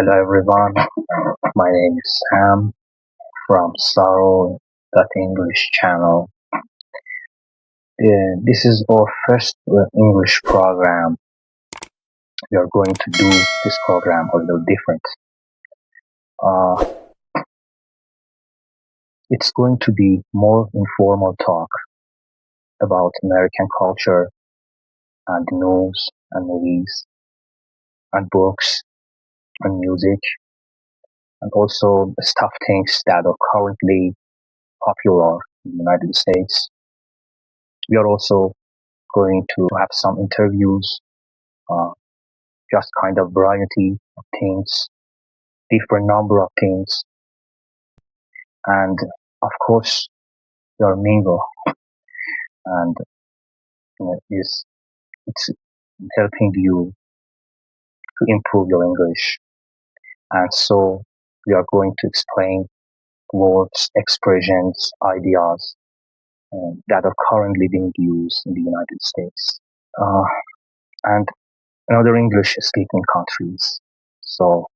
Hello everyone, my name is Sam from Saro.English channel. This is our first English program. We are going to do this program a little different. It's going to be more informal talk about American culture and news and movies and books and music and also stuff things that are currently popular in the United States. We are also going to have some interviews, just kind of variety of things, different number of things, and of course your mingle, and it's helping you to improve your English. And so we are going to explain words, expressions, ideas that are currently being used in the United States and in other English-speaking countries. So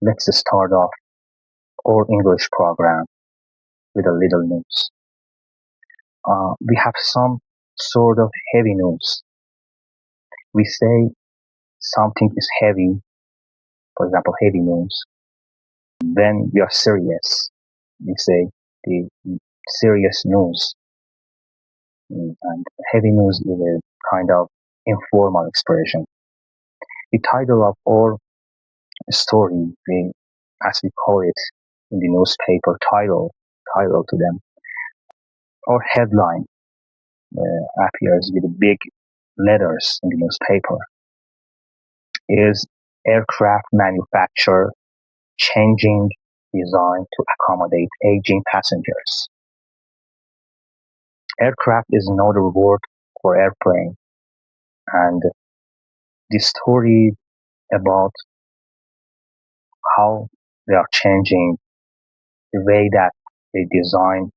let's start off our English program with a little news. We have some sort of heavy news. We say something is heavy, for example, heavy news. When we are serious, we say the serious news. And heavy news is a kind of informal expression. The title of our story, as we call it in the newspaper, title to them, or headline appears with big letters in the newspaper, is aircraft manufacturer changing design to accommodate aging passengers. Aircraft is another word for airplane, and the story about how they are changing the way that they design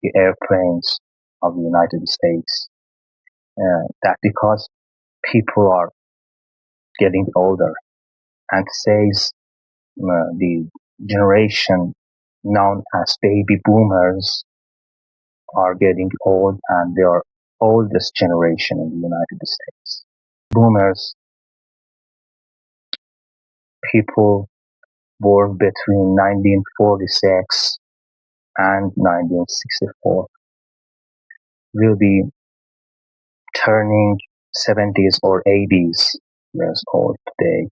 the airplanes of the United States. That because people are getting older, and says the generation known as baby boomers are getting old, and they are oldest generation in the United States. Boomers, people born between 1946 and 1964, will be turning 70s or 80s years old today.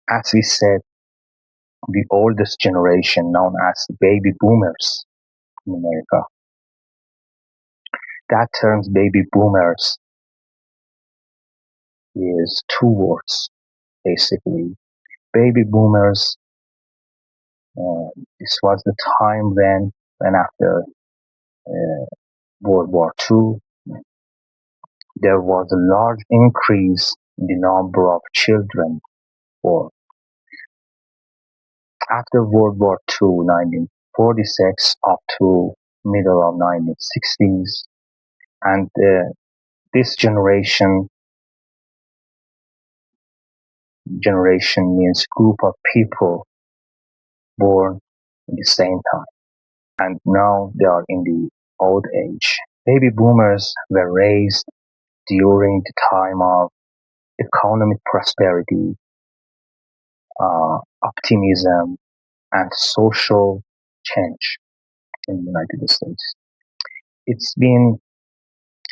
As we said, the oldest generation known as baby boomers in America. That term baby boomers is two words, basically. Baby boomers, this was the time when after World War II, there was a large increase in the number of children born. After World War II, 1946 up to middle of 1960s, and this generation means group of people born at the same time, and now they are in the old age. Baby boomers were raised during the time of economic prosperity, optimism, and social change in the United States. It's been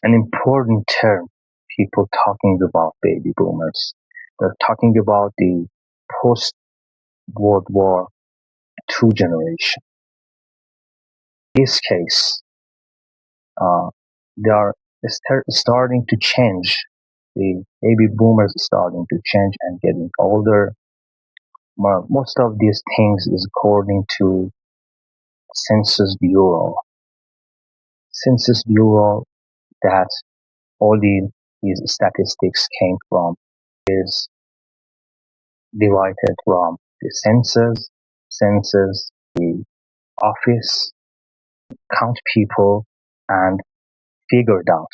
an important term, people talking about baby boomers. They're talking about the post-World War II generation. In this case, they are starting to change. The baby boomers are starting to change and getting older. Most of these things is according to Census Bureau. Census Bureau, that all these statistics came from, is divided from the census, the office, count people, and figured out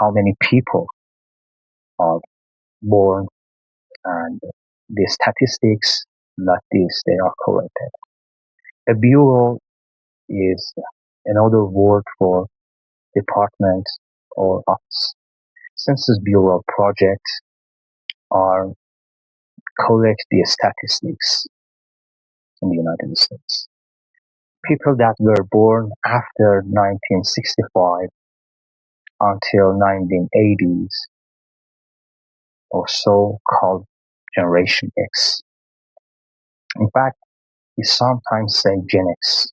how many people are born and the statistics like this, they are collected. A bureau is another word for department or office. Census Bureau projects are collect the statistics in the United States. People that were born after 1965 until 1980s or so called Generation X. In fact, we sometimes say Gen X,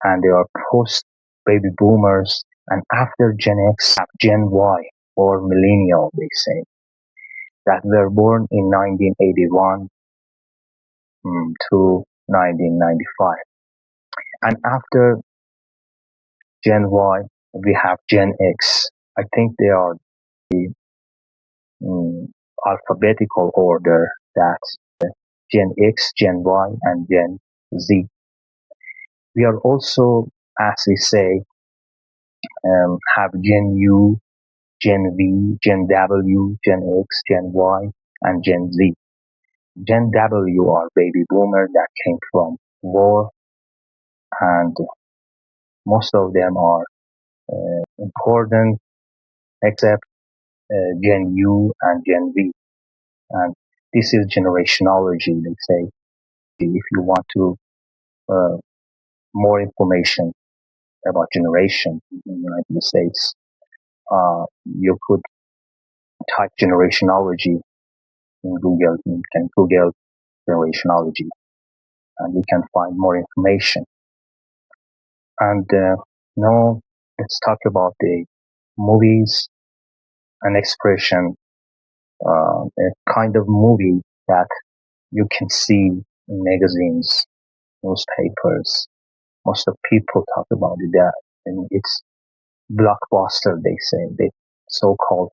and they are post-baby boomers, and after Gen X, have Gen Y or millennial, they say, that were born in 1981 to 1995. And after Gen Y, we have Gen X. I think they are the alphabetical order, that Gen X, Gen Y, and Gen Z. We are also, as we say, have Gen U, Gen V, Gen W, Gen X, Gen Y, and Gen Z. Gen W are baby boomers that came from war, and most of them are important except Gen U and Gen V. And this is generationology, they say. If you want to uh, more information about generation in the United States, you could type generationology in Google. You can Google generationology, and you can find more information. And now let's talk about the movies and expression, a kind of movie that you can see in magazines, newspapers. Most of people talk about it. That and it's blockbuster. They say the so-called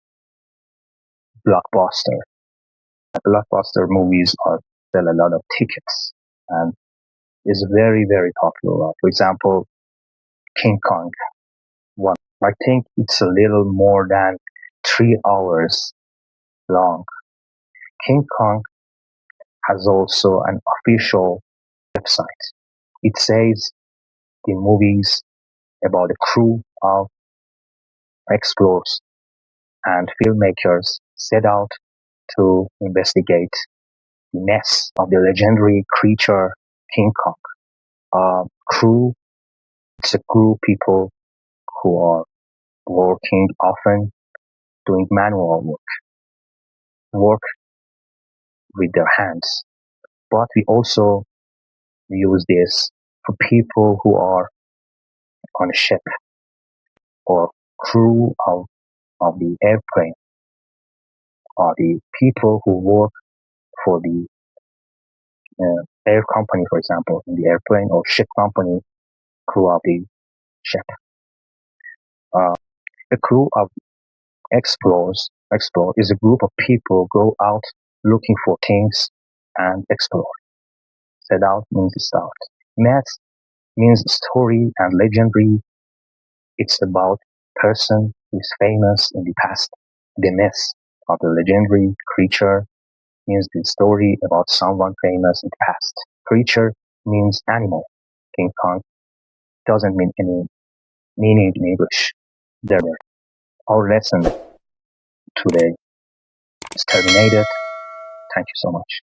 blockbuster. Blockbuster movies sell a lot of tickets and is very popular. For example, King Kong. One, I think it's a little more than 3 hours long. King Kong has also an official website. It says the movies about a crew of explorers and filmmakers set out to investigate the mess of the legendary creature King Kong. Crew, it's a group of people who are working often doing manual work with their hands. But we also use this for people who are on a ship or crew of the airplane, or the people who work for the air company, for example, in the airplane, or ship company, crew of the ship. A crew of explore is a group of people go out looking for things and explore. Set out means start. Myth means story and legendary. It's about person who is famous in the past. The myth of the legendary creature means the story about someone famous in the past. Creature means animal. King Kong doesn't mean any meaning in English. There, our lesson today is terminated. Thank you so much.